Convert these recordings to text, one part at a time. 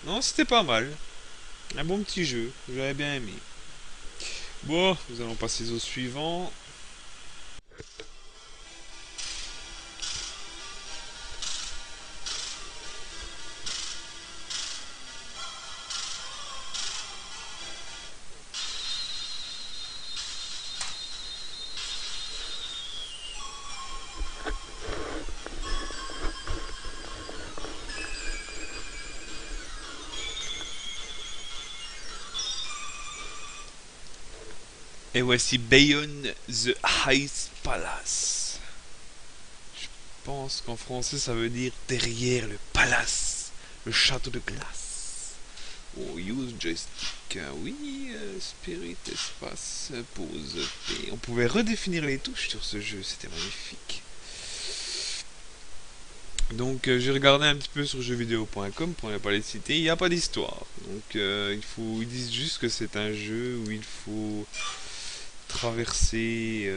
Non, c'était pas mal. Un bon petit jeu, j'avais bien aimé. Bon, nous allons passer au suivant. Et voici Beyond the Ice Palace. Je pense qu'en français ça veut dire derrière le palace, le château de glace. Oh, use joystick. Oui, spirit, espace, pause, P. On pouvait redéfinir les touches sur ce jeu, c'était magnifique. Donc j'ai regardé un petit peu sur jeuxvideo.com pour ne pas les citer, il n'y a pas d'histoire. Donc ils disent juste que c'est un jeu où il faut traverser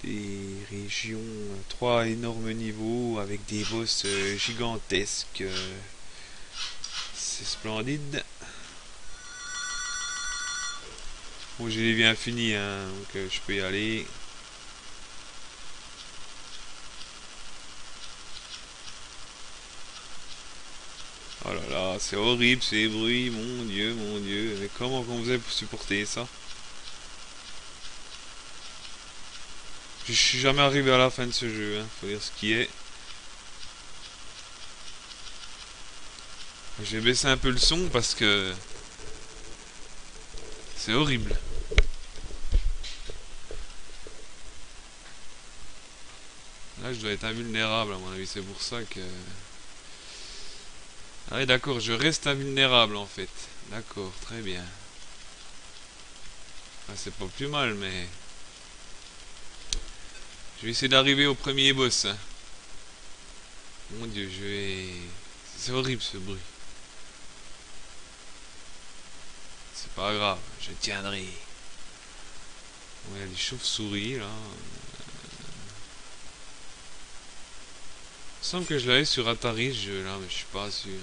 des régions, trois énormes niveaux avec des boss gigantesques. C'est splendide. Bon, j'ai les vies infinies, hein, donc je peux y aller. Oh là là, c'est horrible ces bruits, mon dieu, mon dieu. Mais comment on faisait pour supporter ça? Je suis jamais arrivé à la fin de ce jeu, hein, faut dire ce qui est. Je vais baisser un peu le son parce que c'est horrible. Là, je dois être invulnérable, à mon avis, c'est pour ça que... Ah oui, d'accord, je reste invulnérable, en fait. D'accord, très bien. Ah, c'est pas plus mal, mais... Je vais essayer d'arriver au premier boss, hein. Mon dieu, je vais... C'est horrible, ce bruit. C'est pas grave, je tiendrai. Bon, il y a des chauves-souris, là. Il me semble que je l'avais sur Atari, ce jeu-là, mais je suis pas sûr.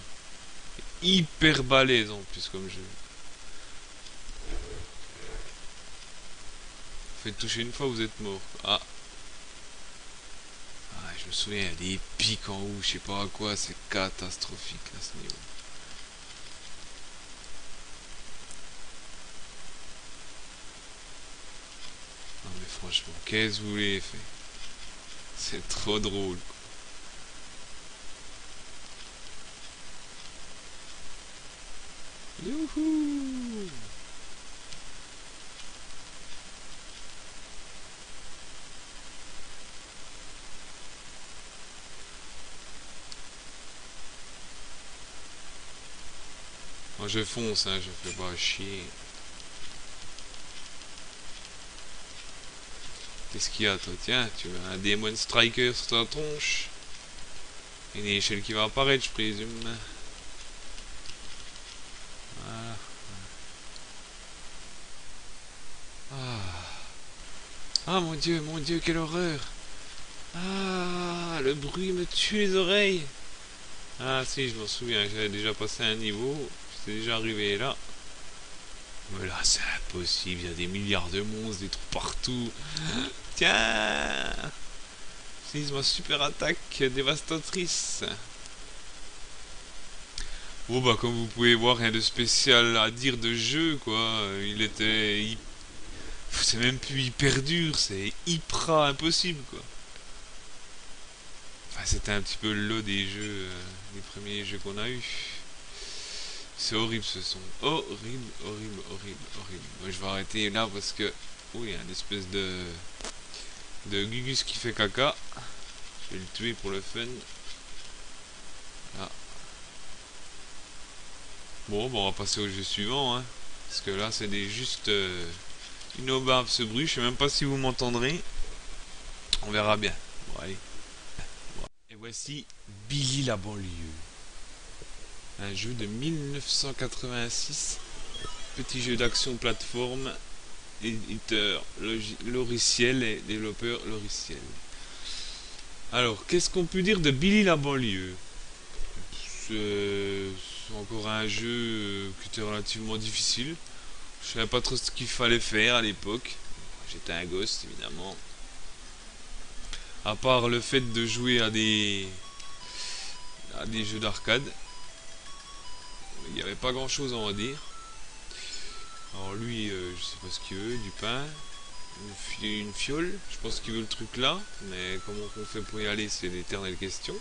Hyper balèze, en plus, comme jeu. Faites toucher une fois, vous êtes mort. Ah, ah, je me souviens, il y a des pics en haut, je sais pas à quoi, c'est catastrophique à ce niveau. Non mais franchement, qu'est-ce que vous voulez faire? C'est trop drôle. Youhou! Moi je fonce, hein, je fais pas chier. Qu'est-ce qu'il y a toi? Tiens, tu as un Demon Striker sur ta tronche? Une échelle qui va apparaître, je présume. Voilà. Ah. Ah mon dieu, quelle horreur! Ah, le bruit me tue les oreilles! Ah si, je m'en souviens, j'avais déjà passé un niveau, j'étais déjà arrivé là. Mais là, c'est impossible, il y a des milliards de monstres, des trous partout. Tiens! Utilise ma super attaque dévastatrice. Bon bah comme vous pouvez voir, rien de spécial à dire de jeu quoi. Il était... C'est même plus hyper dur, c'est hyper impossible quoi. Enfin c'était un petit peu le lot des jeux, des premiers jeux qu'on a eu. C'est horrible ce son. Horrible, horrible, horrible, horrible. Moi je vais arrêter là parce que... Oh il y a une espèce de Gugus qui fait caca. Je vais le tuer pour le fun. Ah. Bon, on va passer au jeu suivant, hein. Parce que là, c'est des juste innombrables ce bruit. Je sais même pas si vous m'entendrez. On verra bien. Bon, allez. Et voici Billy la banlieue. Un jeu de 1986. Petit jeu d'action plateforme. Éditeur logiciel et développeur logiciel. Alors, qu'est-ce qu'on peut dire de Billy la banlieue? Encore un jeu qui était relativement difficile. Je savais pas trop ce qu'il fallait faire à l'époque. J'étais un gosse, évidemment. À part le fait de jouer à des jeux d'arcade. Il n'y avait pas grand chose à en dire. Alors lui, je sais pas ce qu'il veut, du pain, une fiole, je pense qu'il veut le truc là, mais comment on fait pour y aller, c'est l'éternelle question.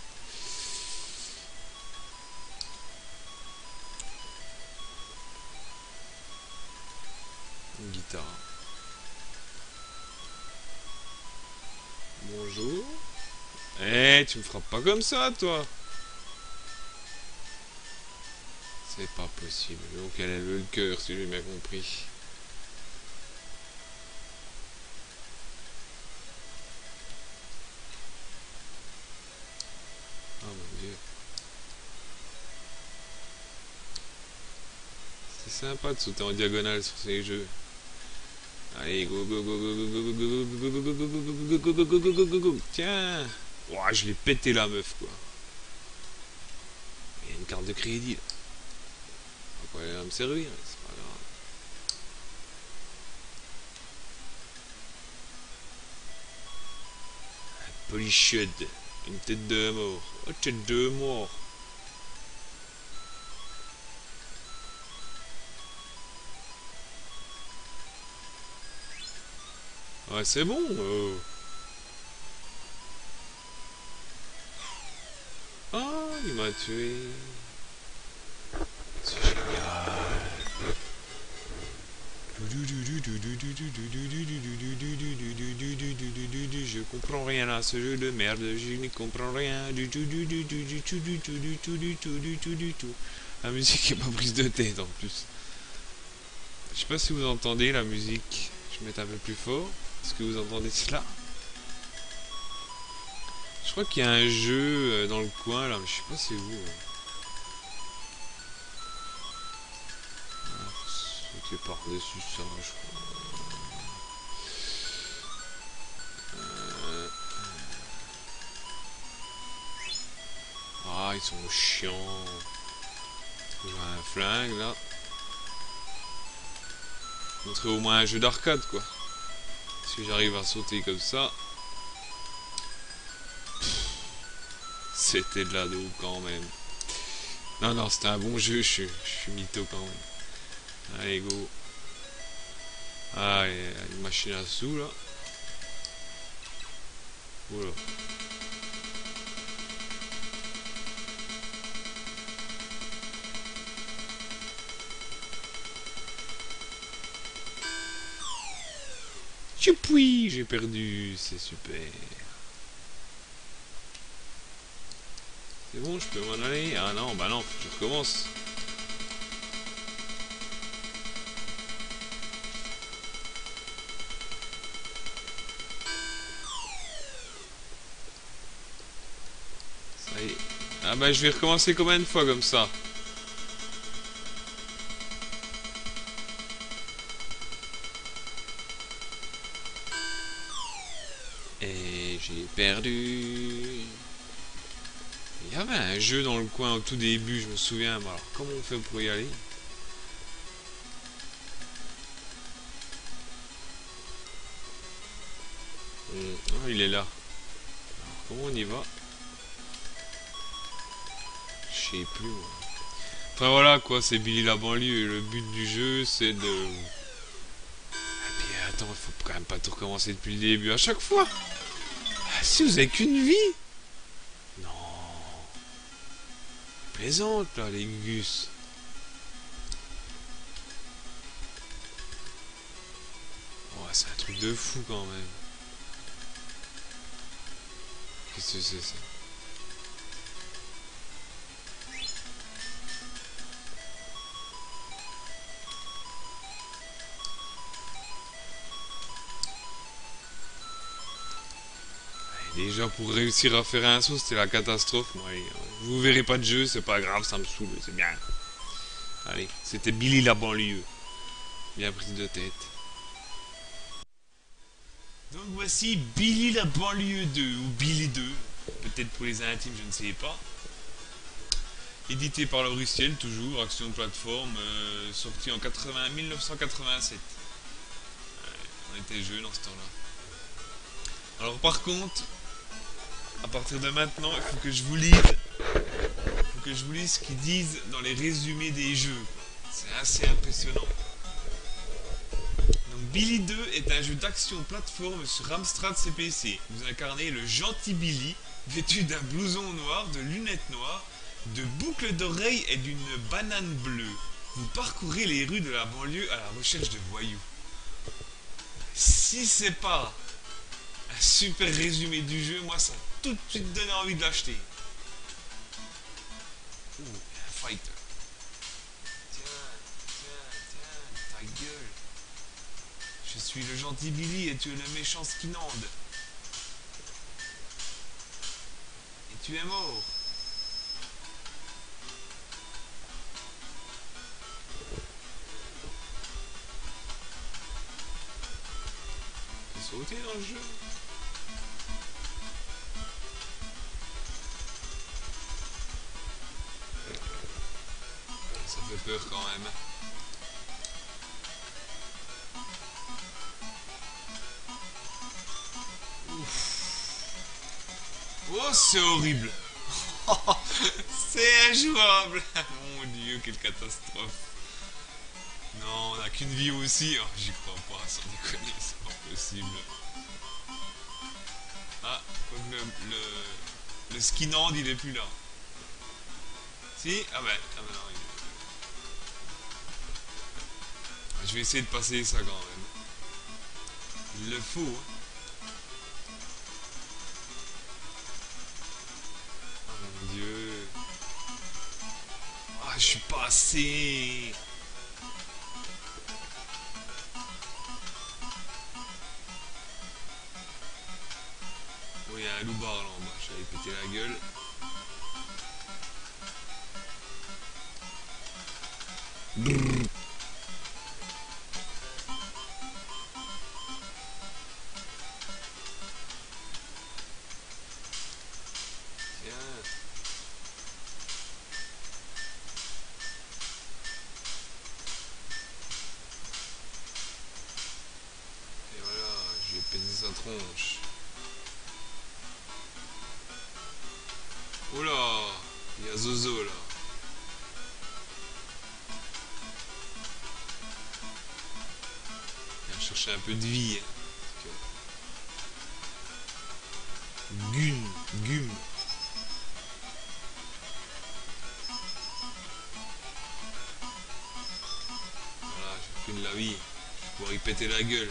Une guitare. Bonjour. Eh, tu me frappes pas comme ça, toi. C'est pas possible. Donc elle veut le cœur, si j'ai bien compris. Oh mon dieu. C'est sympa de sauter en diagonale sur ces jeux. Allez, go go go go go go go go go go go go go go go go go go go. Tiens. Ouah, je l'ai pété la meuf, quoi. Il y a une carte de crédit là. Pourquoi elle va me servir? C'est pas grave. Polychud. Une tête de mort. Oh, tête de mort. Ouais, c'est bon. Ah, il m'a tué. C'est génial. Je comprends rien à ce jeu de merde. Je n'y comprends rien du tout, du tout, du tout, du tout, du tout, du tout, du tout, du tout. La musique est pas prise de tête en plus. Je sais pas si vous entendez la musique. Je vais mettre un peu plus fort. Est-ce que vous entendez cela? Je crois qu'il y a un jeu dans le coin là, mais je sais pas c'est où. Ah, faut sauter par-dessus ça, je crois. Ah, ils sont chiants. Trouver un flingue là. Montrer au moins un jeu d'arcade quoi. Si j'arrive à sauter comme ça. C'était de la dos quand même. Non, non, c'était un bon jeu, je suis mytho quand même. Allez, go. Ah, il y a une machine à sous là. Voilà. Tchoupouis, j'ai perdu, c'est super. C'est bon, je peux m'en aller? Ah non, bah non, faut que je recommence. Ça y est. Ah bah je vais recommencer combien de fois comme ça? Et j'ai perdu. Il y avait un jeu dans le coin au tout début, je me souviens. Alors, comment on fait pour y aller? Ah, il est là. Alors, comment on y va? Je sais plus, moi. Enfin voilà quoi, c'est Billy la banlieue. Et le but du jeu, c'est de. Ah, puis attends, il faut quand même pas tout recommencer depuis le début à chaque fois. Ah, si vous avez qu'une vie? Non. Plaisante là, les gus. Oh, c'est un truc de fou quand même. Qu'est-ce que c'est ça? Déjà pour réussir à faire un saut, c'était la catastrophe. Moi, vous verrez pas de jeu, c'est pas grave, ça me saoule, c'est bien. Allez, c'était Billy la banlieue. Bien prise de tête. Donc voici Billy la banlieue 2, ou Billy 2, peut-être pour les intimes, je ne sais pas. Édité par Lauriciel, toujours, Action Plateforme, sorti en 1987. On était jeunes en ce temps-là. Alors par contre, à partir de maintenant, il faut que je vous lise, ce qu'ils disent dans les résumés des jeux. C'est assez impressionnant. Donc Billy 2 est un jeu d'action plateforme sur Amstrad CPC. Vous incarnez le gentil Billy, vêtu d'un blouson noir, de lunettes noires, de boucles d'oreilles et d'une banane bleue. Vous parcourez les rues de la banlieue à la recherche de voyous. Si c'est pas un super résumé du jeu, moi ça a tout de suite donné envie de l'acheter. Ouh, un fighter. Tiens, ta gueule. Je suis le gentil Billy et tu es le méchant Skinand. Et tu es mort. Tu peux sauter dans le jeu. Ça fait peur quand même. Oh, c'est horrible. C'est injouable. Mon dieu, quelle catastrophe. Non, on n'a qu'une vie aussi. Oh, j'y crois pas, sans déconner, c'est pas possible. Ah, comme le Skinand, il est plus là. Si. Ah ben non. Je vais essayer de passer ça quand même. Il le faut, hein. Oh mon dieu. Ah, je suis passé. Oh, il y a un loupard là en bas. J'allais péter la gueule. Brrr. Tiens. Et voilà, je vais péter sa tronche. Oh là, il y a Zozo là. Il vient chercher un peu de vie. Hein. Gum. Voilà, j'ai plus de la vie. Je vais pouvoir y péter la gueule.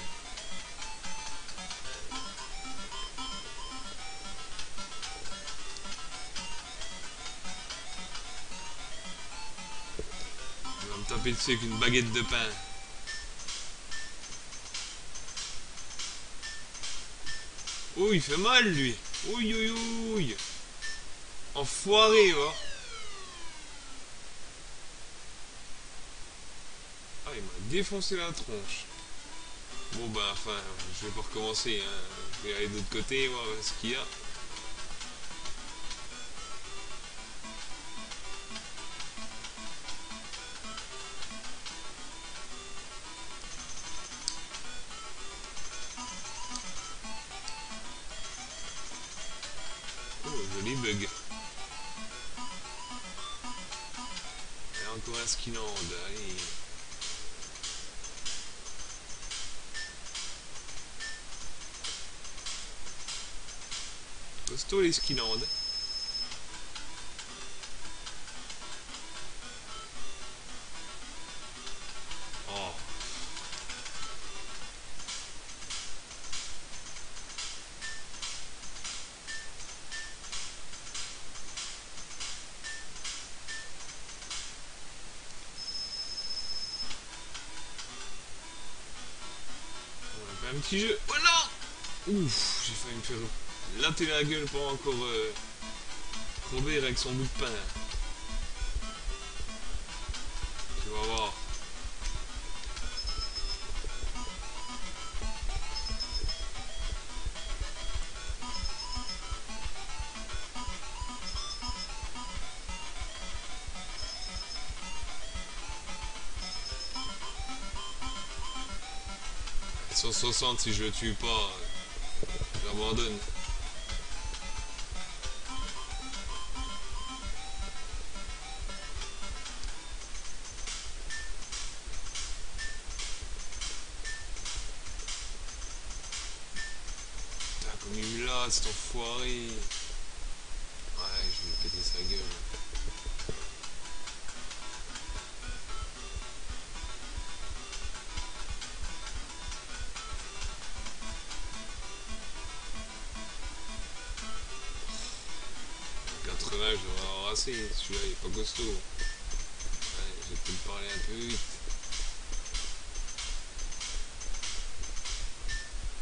Il va me taper dessus avec une baguette de pain. Oh, il fait mal lui. Ouille. Enfoiré, va. Ah, il m'a défoncé la tronche. Bon, bah, enfin, je vais pas recommencer. Hein. Je vais aller de l'autre côté, voir ce qu'il y a. Oh, joli bug. Et encore un Skinland. Allez. Costaud les Skinland. Oh. On a fait un petit jeu. Oh non. Ouf, j'ai failli me faire latter la gueule pour encore Robert avec son bout de pain. Tu vas voir. 160 si je le tue pas, j'abandonne. Putain, comme il me l'a, cet enfoiré. Ouais, je vais péter sa gueule. 80, je devrais avoir assez. Celui-là, il est pas costaud. Ouais, j'ai peut-être parlé un peu vite.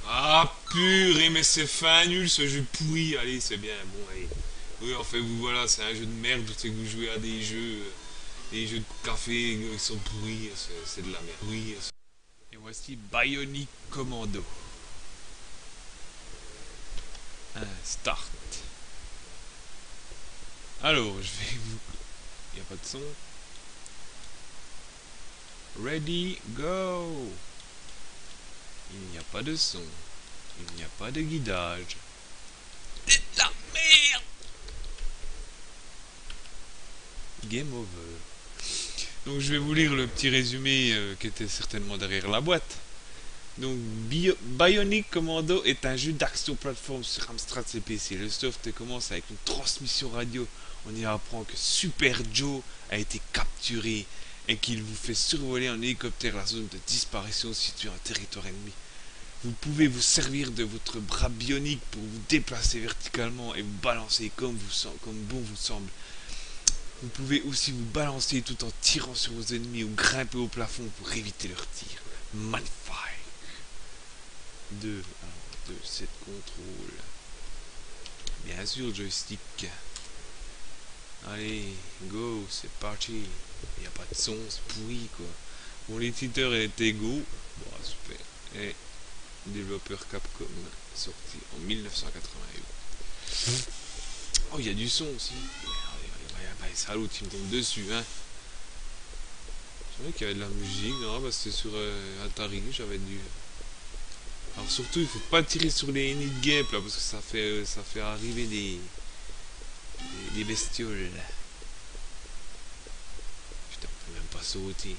Ah, purée, mais c'est fin nul ce jeu pourri. Allez, c'est bien. Bon, allez. Oui, en fait, vous voilà, c'est un jeu de merde. C'est que vous jouez à des jeux de café qui sont pourris. C'est de la merde. Oui. Et voici Bionic Commando. Start. Alors, je vais vous. Il n'y a pas de son. Ready, go. Il n'y a pas de son. Il n'y a pas de guidage. C'est de la merde. Game over. Donc je vais vous lire le petit résumé qui était certainement derrière la boîte. Donc Bionic Commando est un jeu d'action plateforme sur Amstrad CPC. Le soft commence avec une transmission radio. On y apprend que Super Joe a été capturé et qu'il vous fait survoler en hélicoptère la zone de disparition située en territoire ennemi. Vous pouvez vous servir de votre bras bionique pour vous déplacer verticalement et vous balancer comme bon vous semble. Vous pouvez aussi vous balancer tout en tirant sur vos ennemis ou grimper au plafond pour éviter leurs tirs. Magnifique. 2, 7 contrôle. Bien sûr, joystick. Allez, go, c'est parti. Il n'y a pas de son, c'est pourri quoi. Bon, l'éditeur est égaux. Bon, super. Et développeur Capcom, sorti en 1988. Oh, il y a du son aussi. Salaud, il me tombe dessus, hein. Je savais qu'il y avait de la musique, non, parce que c'était sur Atari, j'avais dû. Alors surtout, il faut pas tirer sur les nids de guêpes là, parce que ça fait arriver des bestioles. Putain, on peut même pas sauter.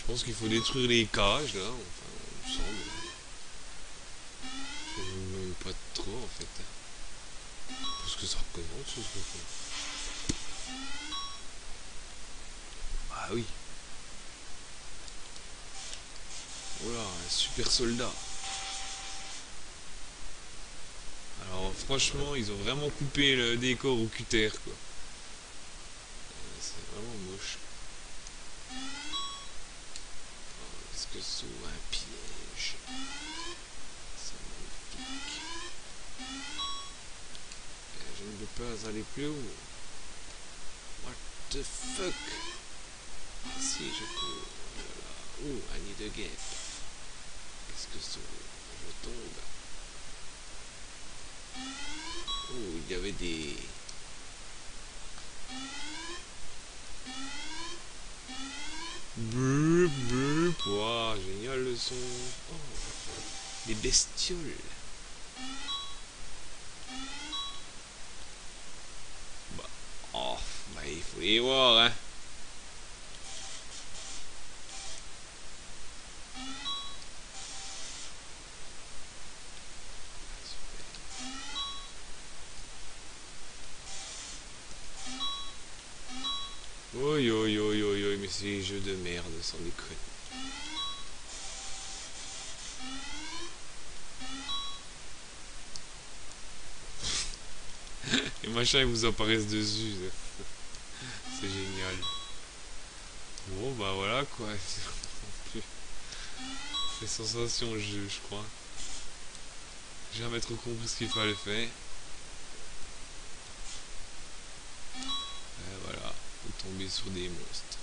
Je pense qu'il faut détruire les cages là, enfin, il me semble. Je ne même pas trop en fait. Parce que ça recommence ce truc. Ah oui. Voilà, un super soldat. Alors franchement, ils ont vraiment coupé le décor au cutter quoi. C'est vraiment moche. Est-ce que c'est un piège? C'est magnifique. Je ne peux pas aller plus haut. What the fuck? Ah si, je peux. Voilà. Oh, I need a gap. Qu'est-ce que c'est? Je tombe. Oh, il y avait des... Brup, brup. Wow, génial le son. Oh, des bestioles. Bah, oh, bah il faut les voir, hein. Oi, oi, oi, oi, oi, mais c'est des jeux de merde, sans déconner. Les machins ils vous apparaissent dessus. C'est génial. Bon bah voilà quoi. C'est sensation le jeu je crois. J'ai jamais trop compris ce qu'il fallait faire. Et voilà. tomber sur des monstres.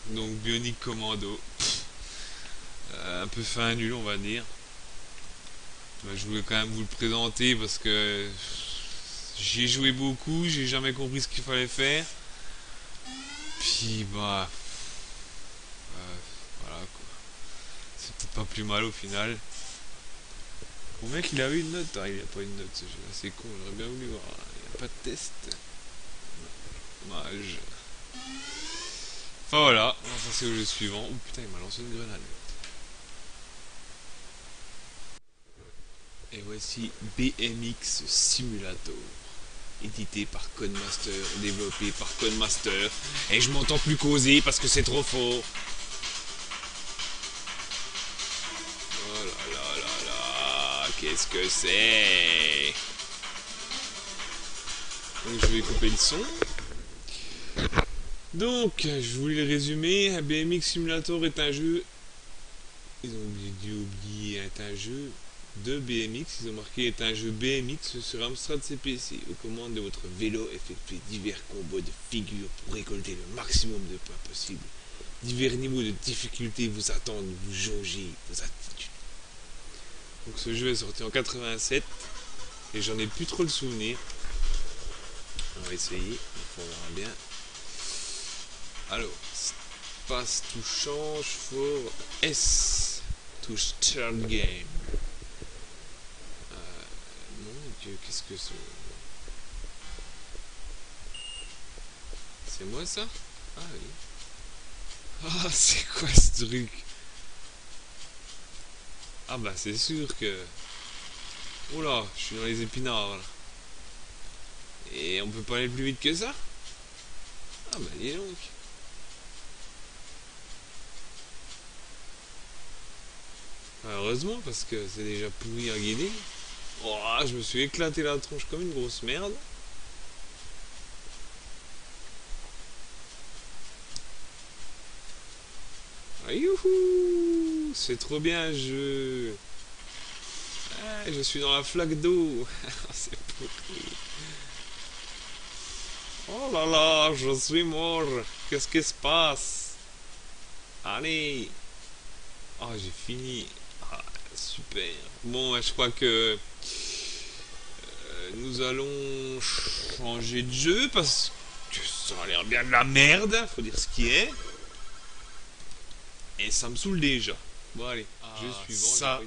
Donc Bionic Commando. Un peu fin nul, on va dire. Bah, je voulais quand même vous le présenter parce que j'y ai joué beaucoup, j'ai jamais compris ce qu'il fallait faire. Puis bah voilà quoi. C'est peut-être pas plus mal au final. Mon mec il a eu une note, il a pas une note, c'est assez con, j'aurais bien voulu voir. Il n'y a pas de test. Dommage. Enfin voilà, on va passer au jeu suivant. Oh putain, il m'a lancé une grenade. Et voici BMX Simulator, édité par Codemaster, développé par Codemaster. Et je m'entends plus causer parce que c'est trop fort. Oh là là là là, qu'est-ce que c'est? Donc je vais couper le son. Donc, je voulais le résumer. BMX Simulator est un jeu. Ils ont dû oublier, est un jeu de BMX. Ils ont marqué est un jeu BMX sur Amstrad CPC. Aux commandes de votre vélo, effectuez divers combos de figures pour récolter le maximum de points possible. Divers niveaux de difficulté vous attendent, vous jaugez vos attitudes. Donc ce jeu est sorti en 87 et j'en ai plus trop le souvenir. On va essayer, on verra bien. Alors, passe to change for S to start game. Mon Dieu, qu'est-ce que c'est? C'est moi ça? Ah oui. Ah, c'est quoi ce truc? Ah bah c'est sûr que... Oh là, je suis dans les épinards là. Et on peut pas aller plus vite que ça? Ah bah dis donc. Heureusement parce que c'est déjà pourri à guider. Oh, je me suis éclaté la tronche comme une grosse merde. Ah, youhou! C'est trop bien, je suis dans la flaque d'eau. C'est pourri. Oh là là, je suis mort. Qu'est-ce qui se passe? Allez. Ah, j'ai fini. Ah, super. Bon, je crois que nous allons changer de jeu parce que ça a l'air bien de la merde. Faut dire ce qui est. Et ça me saoule déjà. Bon, allez, jeu suivant. Ça,